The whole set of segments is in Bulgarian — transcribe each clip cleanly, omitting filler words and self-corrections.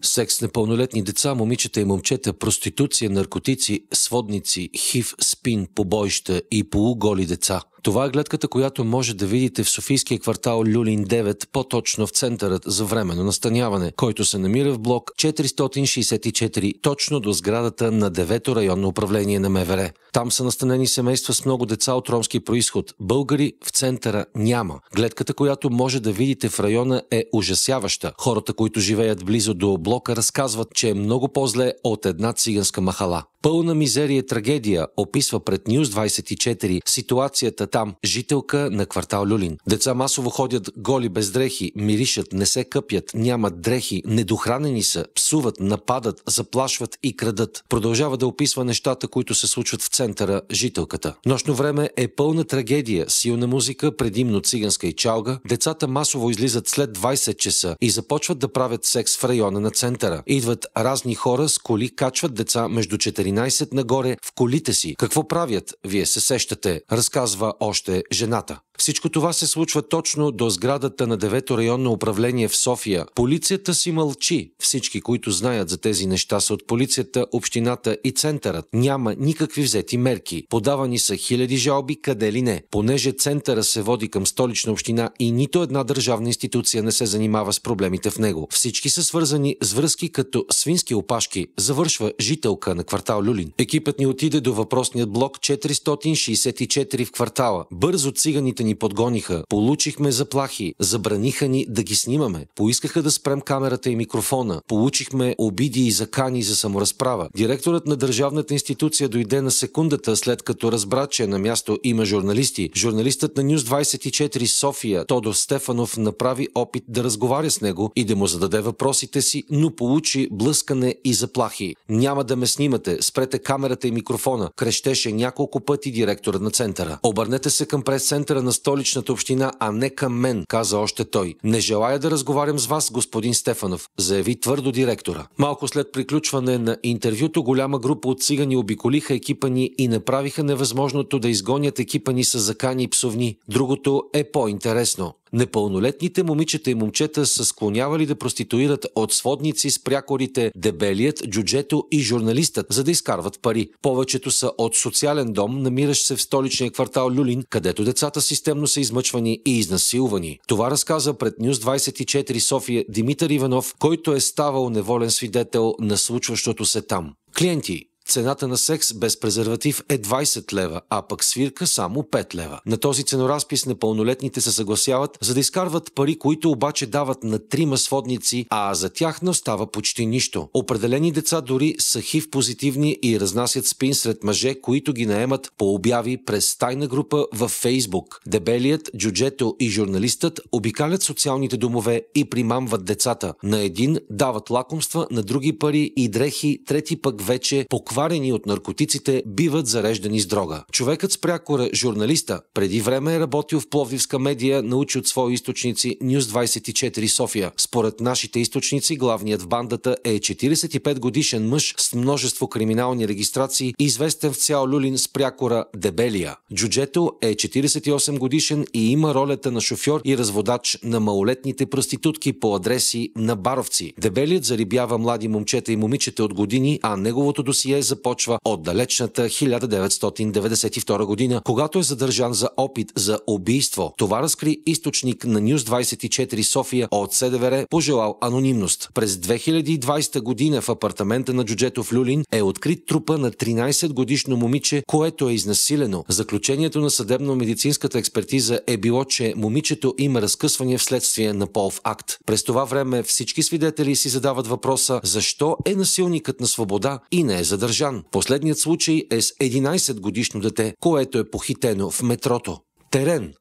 Секс с непълнолетни деца, момичета и момчета, проституция, наркотици, сводници, хив, спин, побоища и полуголи деца. Това е гледката, която може да видите в софийския квартал Люлин 9, по-точно в центърът за временно настаняване, който се намира в блок 464, точно до сградата на 9-то районно управление на МВР. Там са настанени семейства с много деца от ромски произход. Българи в центъра няма. Гледката, която може да видите в района, е ужасяваща. Хората, които живеят близо до блока, разказват, че е много по-зле от една циганска махала. Пълна мизерия и трагедия, описва пред News 24 ситуацията там, жителка на квартал Люлин. Деца масово ходят голи без дрехи, миришат, не се къпят, нямат дрехи, недохранени са, псуват, нападат, заплашват и крадат. Продължава да описва нещата, които се случват в центъра жителката. Нощно време е пълна трагедия, силна музика, предимно циганска и чалга. Децата масово излизат след 20 часа и започват да правят секс в района на центъра. Идват разни хора с коли, качват деца между 14 нагоре в колите си. Какво правят? Вие се сещате, разказва още жената. Всичко това се случва точно до сградата на 9-то районно управление в София. Полицията си мълчи. Всички, които знаят за тези неща, са от полицията, общината и центърът. Няма никакви взети мерки. Подавани са хиляди жалби, къде ли не. Понеже центъра се води към Столична община и нито една държавна институция не се занимава с проблемите в него. Всички са свързани с връзки като свински опашки, завършва жителка на квартал Люлин. Екипът ни отиде до въпросният блок 464 в квартала. Бързо циганите ни подгониха, получихме заплахи, забраниха ни да ги снимаме, поискаха да спрем камерата и микрофона, получихме обиди и закани за саморазправа. Директорът на държавната институция дойде на секундата, след като разбра, че на място има журналисти. Журналистът на News 24 София, Тодор Стефанов, направи опит да разговаря с него и да му зададе въпросите си, но получи блъскане и заплахи. Няма да ме снимате, спрете камерата и микрофона, крещеше няколко пъти директорът на центъра. Обърнете се към прес-центъра на Столичната община, а не към мен, каза още той. Не желая да разговарям с вас, господин Стефанов, заяви твърдо директора. Малко след приключване на интервюто, голяма група от цигани обиколиха екипа ни и направиха невъзможното да изгонят екипа ни с закани и псовни. Другото е по-интересно. Непълнолетните момичета и момчета са склонявали да проституират от сводници с прякорите Дебелият, Джуджето и журналистът, за да изкарват пари. Повечето са от социален дом, намиращ се в столичния квартал Люлин, където децата системно са измъчвани и изнасилвани. Това разказа пред News 24 София Димитър Иванов, който е ставал неволен свидетел на случващото се там. Клиенти. Цената на секс без презерватив е 20 лева, а пък свирка само 5 лева. На този ценоразпис непълнолетните се съгласяват, за да изкарват пари, които обаче дават на 3 сводници, а за тях не остава почти нищо. Определени деца дори са хив позитивни и разнасят спин сред мъже, които ги наемат по обяви през тайна група във Фейсбук. Дебелият, Джуджето и журналистът обикалят социалните домове и примамват децата. На един дават лакомства, на други пари и дрехи, трети пък вече покварени от наркотиците биват зареждани с дрога. Човекът с прякора, журналиста, преди време е работил в пловдивска медия, научи от свои източници News 24 София. Според нашите източници, главният в бандата е 45 годишен мъж с множество криминални регистрации, известен в цял Люлин с прякора Дебелия. Джуджето е 48 годишен и има ролята на шофьор и разводач на малолетните проститутки по адреси на Баровци. Дебелият зарибява млади момчета и момичета от години, а неговото досие започва от далечната 1992 година, когато е задържан за опит за убийство. Това разкри източник на News 24 София от СДВР, пожелал анонимност. През 2020 година в апартамента на Джуджето в Люлин е открит трупа на 13-годишно момиче, което е изнасилено. Заключението на съдебно-медицинската експертиза е било, че момичето има разкъсване вследствие на полов акт. През това време всички свидетели си задават въпроса защо е насилникът на свобода и не е задържан. Последният случай е с 11-годишно дете, което е похитено в метрото. Терен.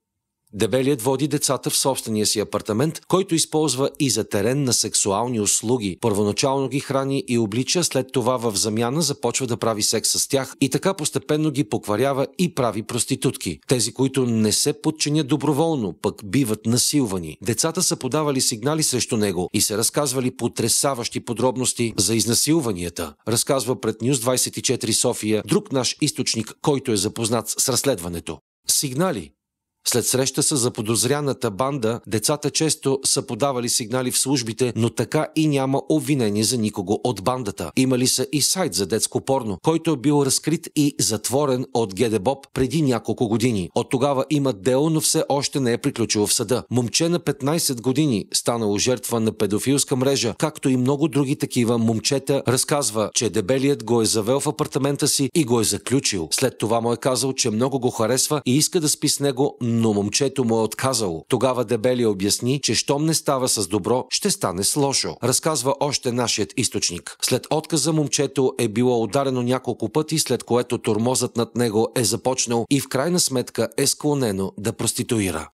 Дебелият води децата в собствения си апартамент, който използва и за терен на сексуални услуги. Първоначално ги храни и облича, след това в замяна започва да прави секс с тях и така постепенно ги покварява и прави проститутки. Тези, които не се подчинят доброволно, пък биват насилвани. Децата са подавали сигнали срещу него и се разказвали потресаващи подробности за изнасилванията. Разказва пред News 24 София друг наш източник, който е запознат с разследването. Сигнали. След среща с заподозряната банда, децата често са подавали сигнали в службите, но така и няма обвинение за никого от бандата. Имали са и сайт за детско порно, който е бил разкрит и затворен от ГДБОП преди няколко години. От тогава имат дело, но все още не е приключило в съда. Момче на 15 години, станало жертва на педофилска мрежа, както и много други такива момчета, разказва, че дебелият го е завел в апартамента си и го е заключил. След това му е казал, че много го харесва и иска да спи с него, но момчето му е отказало. Тогава дебелия обясни, че щом не става с добро, ще стане с лошо. Разказва още нашият източник. След отказа момчето е било ударено няколко пъти, след което тормозът над него е започнал и в крайна сметка е склонено да проституира.